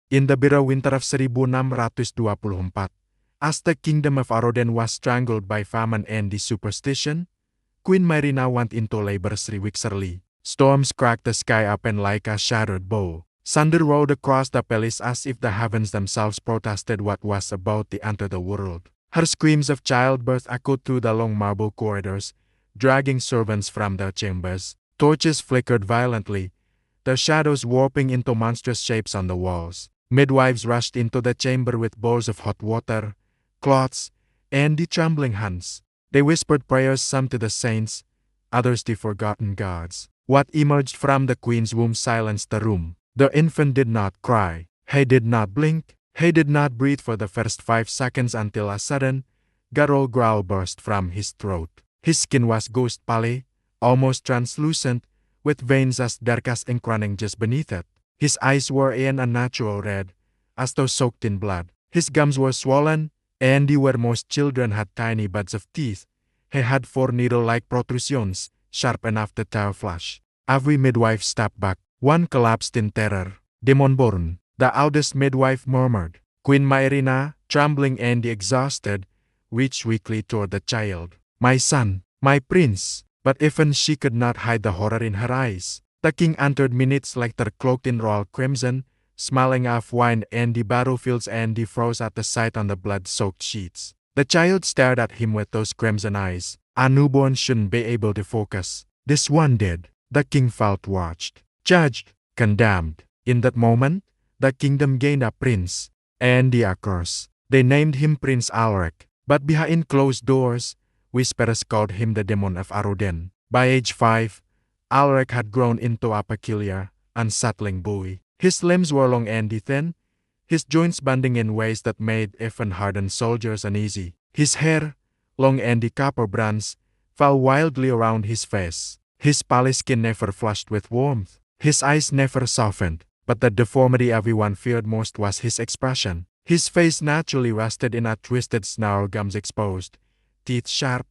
In the bitter winter of 1624, as the kingdom of Aroden was strangled by famine and superstition, Queen Marina went into labor 3 weeks early. Storms cracked the sky open like a shattered bowl. Thunder rolled across the palace as if the heavens themselves protested what was about to enter the world. Her screams of childbirth echoed through the long marble corridors, dragging servants from their chambers. Torches flickered violently, their shadows warping into monstrous shapes on the walls. Midwives rushed into the chamber with bowls of hot water, cloths, and the trembling hands. They whispered prayers, some to the saints, others to forgotten gods. What emerged from the queen's womb silenced the room. The infant did not cry. He did not blink. He did not breathe for the first 5 seconds until a sudden, guttural growl burst from his throat. His skin was ghost pale, almost translucent, with veins as dark as ink running just beneath it. His eyes were an unnatural red, as though soaked in blood. His gums were swollen, and where most children had tiny buds of teeth, he had 4 needle-like protrusions, sharp enough to tear flesh. Every midwife stepped back. One collapsed in terror. Demon-born, the eldest midwife murmured. Queen Marina, trembling and exhausted, reached weakly toward the child. My son, my prince. But even she could not hide the horror in her eyes. The king entered minutes later cloaked in royal crimson, smelling of wine and the battlefields, and he froze at the sight on the blood-soaked sheets. The child stared at him with those crimson eyes. A newborn shouldn't be able to focus. This one did. The king felt watched, judged, condemned. In that moment, the kingdom gained a prince, and a curse. They named him Prince Alaric, but behind closed doors, whisperers called him the demon of Aroden. By age 5, Alaric had grown into a peculiar, unsettling boy. His limbs were long and thin, his joints bending in ways that made even hardened soldiers uneasy. His hair, long and copper-bronze, fell wildly around his face. His pale skin never flushed with warmth. His eyes never softened, but the deformity everyone feared most was his expression. His face naturally rested in a twisted snarl, gums exposed, teeth sharp,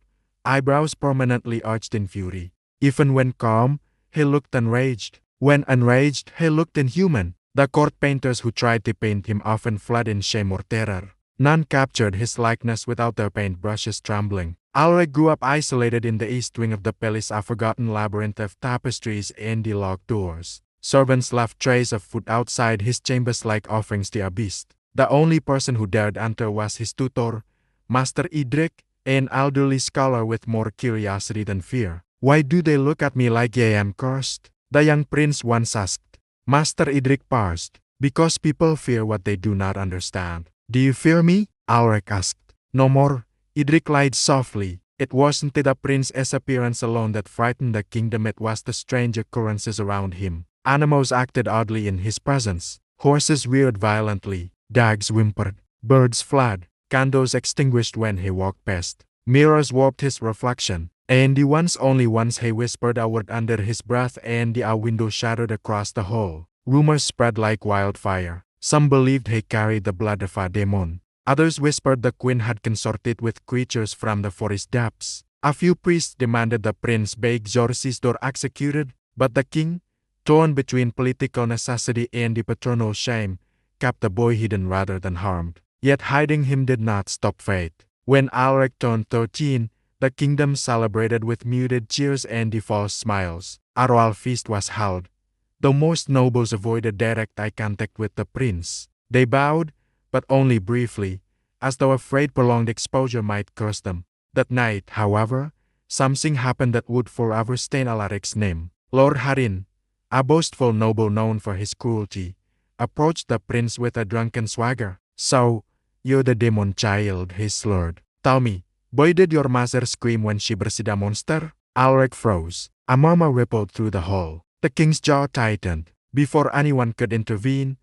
eyebrows permanently arched in fury. Even when calm, he looked enraged. When enraged, he looked inhuman. The court painters who tried to paint him often fled in shame or terror. None captured his likeness without their paintbrushes trembling. Alaric grew up isolated in the east wing of the palace, a forgotten labyrinth of tapestries and the locked doors. Servants left trays of food outside his chambers like offerings to a beast. The only person who dared enter was his tutor, Master Idrik, an elderly scholar with more curiosity than fear. Why do they look at me like I am cursed? The young prince once asked. Master Idrik paused. Because people fear what they do not understand. Do you fear me? Alaric asked. No more. Idrik lied softly. It wasn't the prince's appearance alone that frightened the kingdom, it was the strange occurrences around him. Animals acted oddly in his presence. Horses reared violently. Dogs whimpered. Birds fled. Candles extinguished when he walked past. Mirrors warped his reflection. And only once he whispered a word under his breath, and a window shattered across the hall. Rumors spread like wildfire. Some believed he carried the blood of a demon. Others whispered the queen had consorted with creatures from the forest depths. A few priests demanded the prince be exorcised or executed, but the king, torn between political necessity and the paternal shame, kept the boy hidden rather than harmed. Yet hiding him did not stop fate. When Alaric turned 13, the kingdom celebrated with muted cheers and false smiles. A royal feast was held. Though most nobles avoided direct eye contact with the prince, they bowed, but only briefly, as though afraid prolonged exposure might curse them. That night, however, something happened that would forever stain Alaric's name. Lord Harin, a boastful noble known for his cruelty, approached the prince with a drunken swagger. So, you're the demon child, he slurred. Tell me, boy, did your mother scream when she birthed a monster? Alaric froze. A murmur rippled through the hall. The king's jaw tightened. Before anyone could intervene,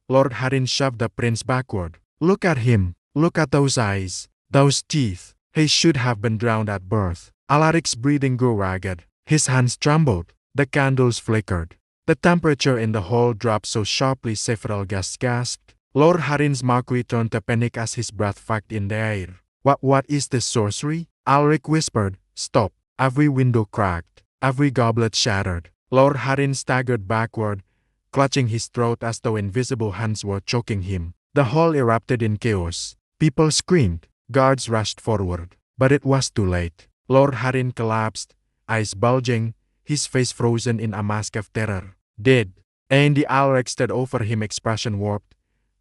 Lord Harin shoved the prince backward. Look at him. Look at those eyes. Those teeth. He should have been drowned at birth. Alaric's breathing grew ragged. His hands trembled. The candles flickered. The temperature in the hall dropped so sharply several guests gasped. Lord Harin's mockery turned to panic as his breath fucked in the air. What is this sorcery? Alaric whispered. Stop. Every window cracked. Every goblet shattered. Lord Harin staggered backward, clutching his throat as though invisible hands were choking him. The hall erupted in chaos. People screamed. Guards rushed forward. But it was too late. Lord Harin collapsed, eyes bulging, his face frozen in a mask of terror. Dead. Andy Alrek stood over him, expression warped,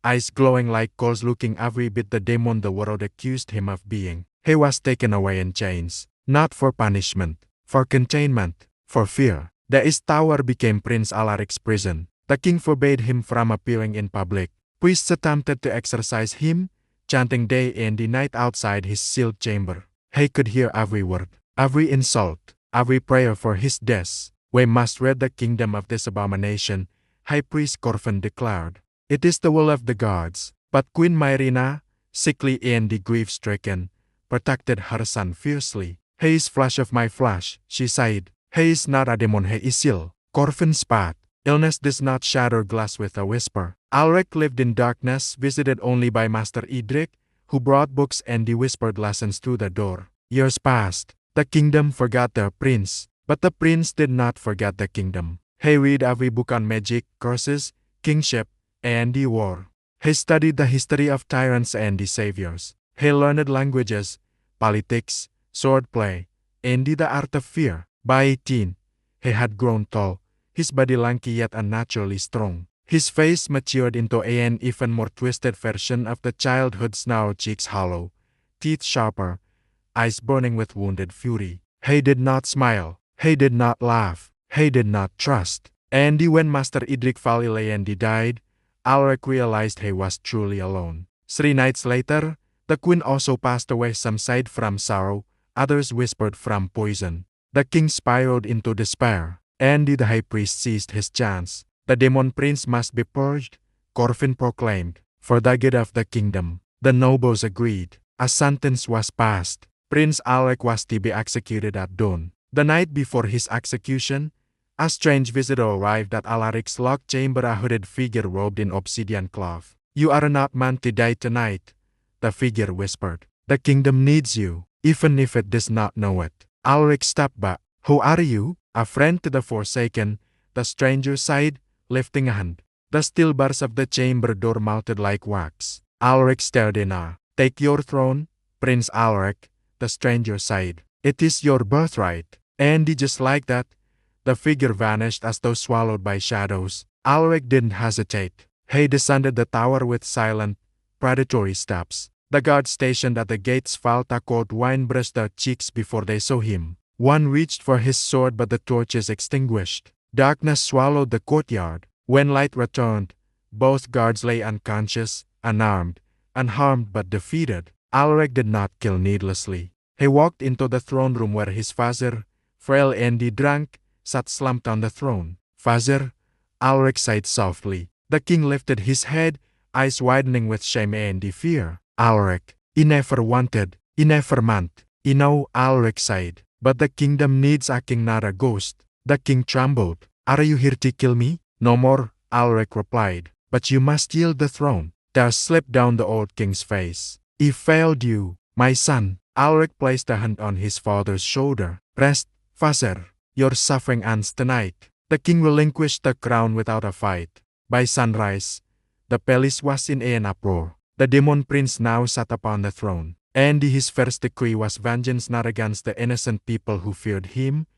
eyes glowing like coals, looking every bit the demon the world accused him of being. He was taken away in chains, not for punishment, for containment, for fear. The East Tower became Prince Alaric's prison. The king forbade him from appearing in public. Priests attempted to exorcise him, chanting day and night outside his sealed chamber. He could hear every word, every insult, every prayer for his death. We must rid the kingdom of this abomination, High Priest Corfin declared. It is the will of the gods. But Queen Myrina, sickly and grief-stricken, protected her son fiercely. He is flesh of my flesh, she sighed. He is not a demon, he is ill. Corfin spat. Illness does not shatter glass with a whisper. Alrek lived in darkness, visited only by Master Idrik, who brought books and whispered lessons through the door. Years passed. The kingdom forgot their prince, but the prince did not forget the kingdom. He read every book on magic, curses, kingship, and war. He studied the history of tyrants and saviors. He learned languages, politics, swordplay, and the art of fear. By 18, he had grown tall, his body lanky yet unnaturally strong. His face matured into an even more twisted version of the childhood's narrow, cheeks hollow, teeth sharper, eyes burning with wounded fury. He did not smile. He did not laugh. He did not trust. And when Master Idrik Falilandi died, Alrek realized he was truly alone. 3 nights later, the queen also passed away. Some sighed from sorrow, others whispered from poison. The king spiraled into despair, and the high priest seized his chance. The demon prince must be purged, Corfin proclaimed, for the good of the kingdom. The nobles agreed. A sentence was passed. Prince Alrek was to be executed at dawn. The night before his execution, a strange visitor arrived at Alaric's locked chamber, a hooded figure robed in obsidian cloth. You are not meant to die tonight, the figure whispered. The kingdom needs you, even if it does not know it. Alric stepped back. Who are you? A friend to the Forsaken, the stranger sighed, lifting a hand. The steel bars of the chamber door melted like wax. Alric stared in awe. Take your throne, Prince Alric, the stranger sighed. It is your birthright. And just like that, the figure vanished as though swallowed by shadows. Alric didn't hesitate. He descended the tower with silent, predatory steps. The guards stationed at the gates felt a cold wind brush their cheeks before they saw him. One reached for his sword, but the torches extinguished. Darkness swallowed the courtyard. When light returned, both guards lay unconscious, unarmed, unharmed but defeated. Alrek did not kill needlessly. He walked into the throne room where his father, frail and drunk, sat slumped on the throne. Father, Alrek sighed softly. The king lifted his head, eyes widening with shame and fear. Alrek, he never wanted, he never meant. You know, Alrek sighed. But the kingdom needs a king, not a ghost. The king trembled. Are you here to kill me? No more, Alrek replied. But you must yield the throne. Tears slipped down the old king's face. He failed you, my son. Alrek placed a hand on his father's shoulder. Rest, father. Your suffering ends tonight. The king relinquished the crown without a fight. By sunrise, the palace was in an uproar. The demon prince now sat upon the throne, and his first decree was vengeance not against the innocent people who feared him,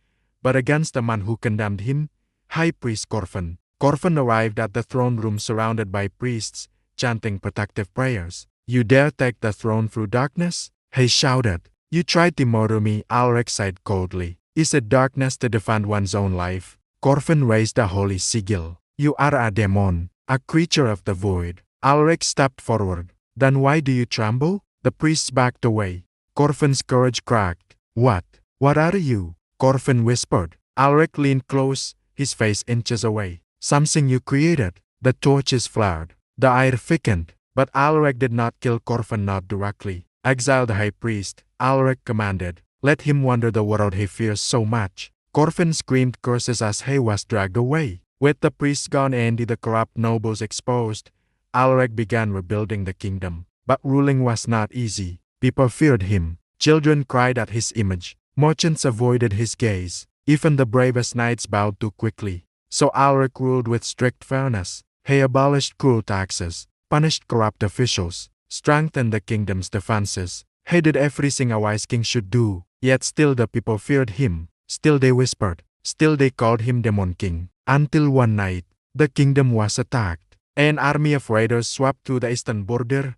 but against the man who condemned him, High Priest Corfin. Corfin arrived at the throne room surrounded by priests, chanting protective prayers. You dare take the throne through darkness? He shouted. You tried to murder me, Alrek sighed coldly. Is it darkness to defend one's own life? Corfin raised a holy sigil. You are a demon, a creature of the void. Alrek stepped forward. Then why do you tremble? The priests backed away. Corfin's courage cracked. What? What are you? Corfin whispered. Alrek leaned close, his face inches away. Something you created. The torches flared. The air thickened. But Alrek did not kill Corfin, not directly. Exile the high priest, Alrek commanded. Let him wander the world he fears so much. Corfin screamed curses as he was dragged away. With the priests gone and the corrupt nobles exposed, Alrek began rebuilding the kingdom. But ruling was not easy. People feared him. Children cried at his image. Merchants avoided his gaze. Even the bravest knights bowed too quickly. So Alaric ruled with strict fairness. He abolished cruel taxes, punished corrupt officials, strengthened the kingdom's defenses. He did everything a wise king should do. Yet still the people feared him. Still they whispered. Still they called him Demon King. Until one night, the kingdom was attacked. An army of raiders swept through the eastern border,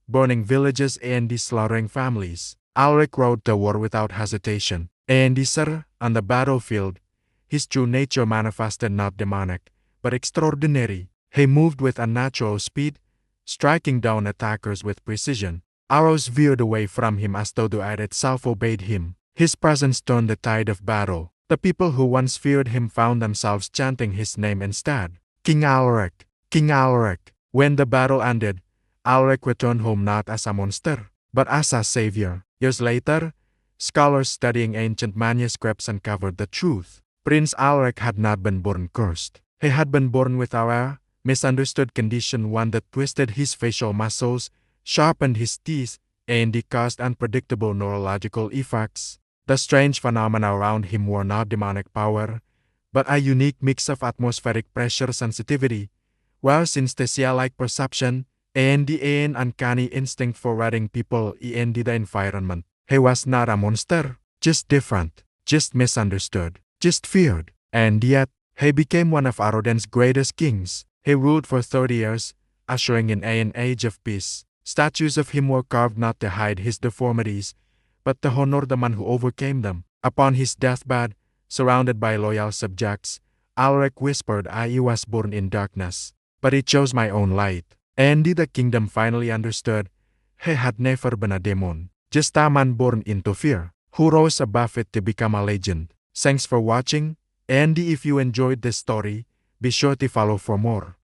burning villages and slaughtering families. Alaric rode to war without hesitation. And sir, on the battlefield, his true nature manifested not demonic, but extraordinary. He moved with unnatural speed, striking down attackers with precision. Arrows veered away from him as though the earth itself obeyed him. His presence turned the tide of battle. The people who once feared him found themselves chanting his name instead. King Alaric! King Alaric! When the battle ended, Alaric returned home not as a monster, but as a savior. Years later, scholars studying ancient manuscripts uncovered the truth. Prince Alaric had not been born cursed. He had been born with a misunderstood condition, one that twisted his facial muscles, sharpened his teeth, and caused unpredictable neurological effects. The strange phenomena around him were not demonic power, but a unique mix of atmospheric pressure sensitivity, where synesthesia-like perception, and an uncanny instinct for reading people and the environment. He was not a monster, just different, just misunderstood, just feared. And yet, he became one of Aroden's greatest kings. He ruled for 30 years, ushering in an age of peace. Statues of him were carved not to hide his deformities, but to honor the man who overcame them. Upon his deathbed, surrounded by loyal subjects, Alaric whispered, "I was born in darkness, but he chose my own light." And the kingdom finally understood he had never been a demon, just a man born into fear, who rose above it to become a legend. Thanks for watching, and if you enjoyed this story, be sure to follow for more.